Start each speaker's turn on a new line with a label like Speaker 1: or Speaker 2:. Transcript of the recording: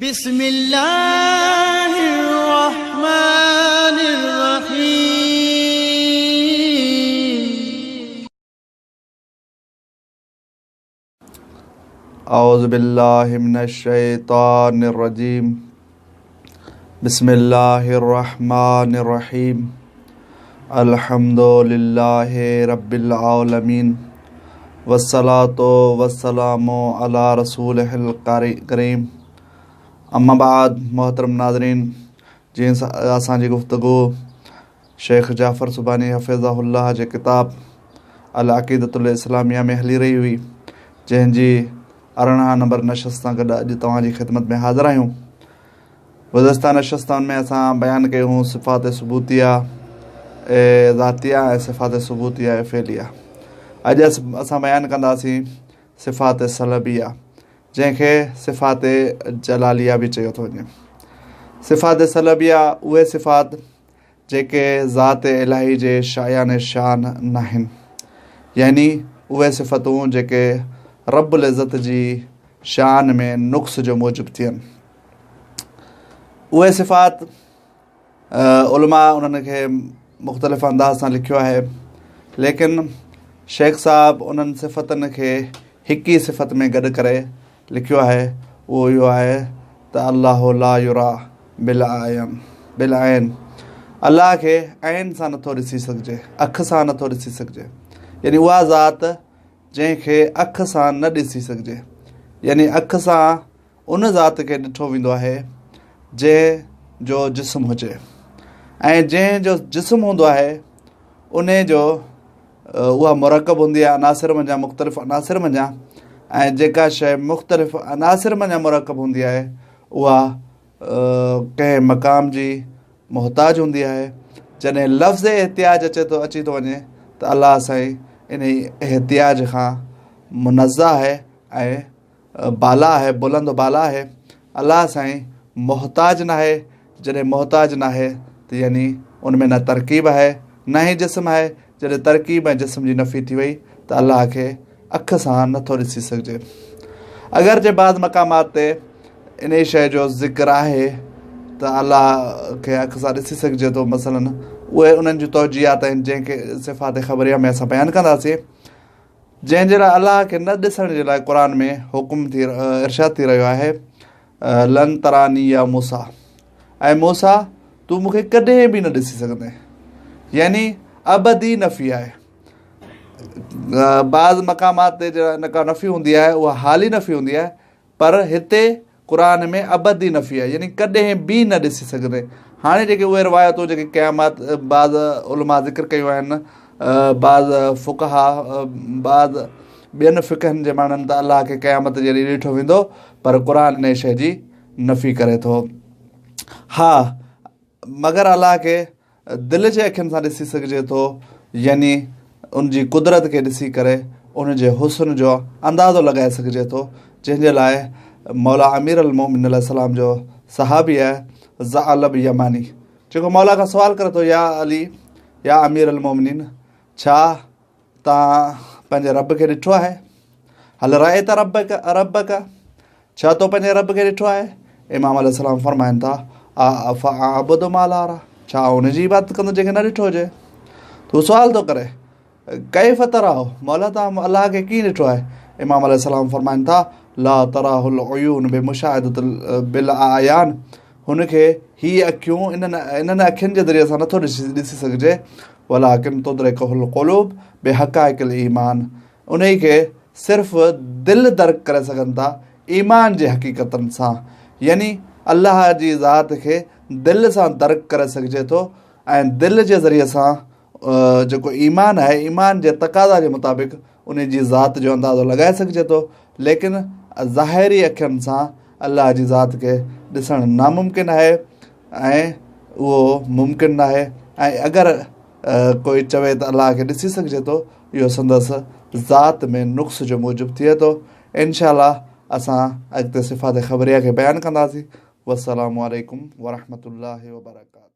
Speaker 1: बिस्मिल्लाहिर्रहमानिर्रहीम।
Speaker 2: औज़ु बिल्लाहि मिनश्शैतानिर्रजीम। बिस्मिल्लाहिर्रहमानिर्रहीम। अल्हम्दुलिल्लाहि रब्बिल आलमीन। वस्सलातु वस्सलामु अला रसूलिहिल करीम। अम्मा बाद मोहतरम नाज़रीन, जीअं असांजी गुफ़्तगू शेख जाफ़र सुबानी हफ़िज़हुल्लाह जे किताब अल अक़ीदतुल इस्लामिया में हली रही हुई, जंहिंजी 18 नंबर नशस्त सां गॾु अॼु तव्हांजी ख़िदमत में हाज़िर आहियूं। गुज़िश्ता नशस्तनि में असां बयानु कयूं सिफ़ात सुबूतिया ऐं ज़ातिया ऐं सिफ़ात सुबूतिया ऐं फ़ेलिया। अॼु असां बयानु कंदासीं सिफ़ात सलबिया, जंहिंखे सिफ़ात जलालिया बि चयो थो वञे। सिफ़ात सलबिया उहे सिफ़ात जेके ज़ात इलाही जे शायान शान न आहिनि, यानी उहे सिफ़तूं जेके रब्बुल इज़्ज़त जी शान में नुक़्स जो मूजिब थियनि। उहे सिफ़ात उलमा उन्हनि खे मुख़्तलिफ़ अंदाज़ सां लिखियो आहे, लेकिन शेख साहब उन्हनि सिफ़तनि खे हिक ई सिफ़त में गॾु करे लिखियो आहे। उहो इहो आहे त अल्लाहु ला युरा बिल आइन। अल्लाह खे ऐन सां नथो ॾिसी सघिजे, अख सां नथो ॾिसी सघिजे, यानी उहा ज़ात जंहिंखे अख सां न ॾिसी सघिजे, यानी अख सां उन ज़ात खे ॾिठो वेंदो आहे जंहिंजो जिस्म हुजे, ऐं जंहिंजो जिस्म हूंदो आहे उन जो उहा मुरकब हूंदी आहे अनासिर मंझां, मुख़्तलिफ़ अनासिर मंझां, ऐं जेका शइ मुख़्तलिफ़ अनासिर मंझां मुरकब हूंदी आहे उहा कंहिं मक़ाम जी मुहताज हूंदी आहे। जॾहिं लफ़्ज़ एहतियाज अची थो वञे त अलाह साईं इन एहतियाज खां मुनज़्ज़ह आहे ऐं बाला आहे, बुलंद बाला आहे। अलाह साईं मुहताज न आहे। जॾहिं मुहताज न आहे त यानी उन में न तरकीब आहे न ई जिस्म आहे। जॾहिं तरकीब ऐं जिस्म जी नफ़ी थी वई त अलाह खे अख सां नथो ॾिसी सघिजे। अगरि जे बाज़ मक़ामात ते इन शइ जो ज़िक्र आहे त अलाह खे अख सां ॾिसी सघिजे थो, मसलन उहे उन्हनि जूं तौजीहात आहिनि जंहिंखे सिफ़ात ख़बरिया में असां बयानु कंदासीं, जंहिंजे लाइ अलाह खे न ॾिसण जे लाइ क़ुर में हुकुम इरशाद थी रहियो आहे, लन तरानी या मूसा, ऐं मूसा तूं मूंखे कॾहिं बि न ॾिसी सघंदे, यानी अबदी नफ़ी आहे। बाज़ मक़ामात ते जेका नफ़ी हूंदी आहे उहा हाली नफ़ी हूंदी आहे, पर हिते क़ुर में अबदी नफ़ी आहे, यानी कॾहिं बि न ॾिसी सघंदे। हाणे जेके उहे रिवायतूं जेके क़यामत बाज़ उलमा ज़िक्र कयूं आहिनि, बाज़ फ़ुक़हा बाज़ ॿियनि फ़िक़हनि जे माण्हुनि त अलाह खे क़यामत जे ॾींहुं ॾिठो वेंदो, पर क़ुर इन शइ जी नफ़ी करे थो। हा, मगर अलाह खे दिलि जे अखियुनि सां ॾिसी सघिजे थो, यानी उनजी कुदरत खे ॾिसी करे उनजे हुस्न जो अंदाज़ो लॻाए सघिजे थो, जंहिंजे लाइ मौला अमीर अल मोमिनीन अलैहिस्सलाम जो सहाबी आहे ज़अलब यमानी, जेको मौला खां सुवाल करे थो, या अली या अमीर अल मोमिनीन, छा तव्हां पंहिंजे रब खे ॾिठो आहे? हल रहे त रब का, छा तो पंहिंजे रब खे ॾिठो आहे? इमाम अलैहिस्सलाम फरमाइनि था अबुदु मा ला अरा, छा हुनजी इबादत कंदो जंहिंखे न ॾिठो हुजे? तूं सुवाल थो करे कैफ़ तराहु, मौला तव्हां अलाह खे कीअं ॾिठो आहे? इमाम अलैहिस्सलाम फरमाइनि था ला तराहुल उयून बिमुशाहिदतिल बिल आयान, हुनखे हीअ अखियूं इन्हनि अखियुनि जे ज़रिए सां नथो ॾिसी सघिजे, वलाकिन तुदरिकुहुल क़ुलूब बिहक़ाइक़िल ईमान, उन खे सिर्फ़ु दिलि दर्क करे सघनि था ईमान जे हक़ीक़तनि सां, यानी अलाह जी ज़ात खे दिलि सां दर्क करे सघिजे थो, ऐं दिलि जे ज़रिए सां जेको ईमान आहे, ईमान जे तक़ाज़ा जे मुताबिक़ उन जी ज़ात जो अंदाज़ो लॻाए सघिजे थो, लेकिन ज़ाहिरी अखियुनि सां अलाह जी ज़ात खे ॾिसणु नामुमकिन आहे, ऐं उहो मुमकिन न आहे। ऐं अगरि कोई चवे त अलाह खे ॾिसी सघिजे थो, इहो संदसि ज़ात में नुक़्स जो मूजिब थिए थो। इंशाअल्लाह असां अॻिते सिफ़ात ख़बरिया खे बयानु कंदासीं। वस्सलामु अलैकुम वरहमतुल्लाहि वबरकातुहू।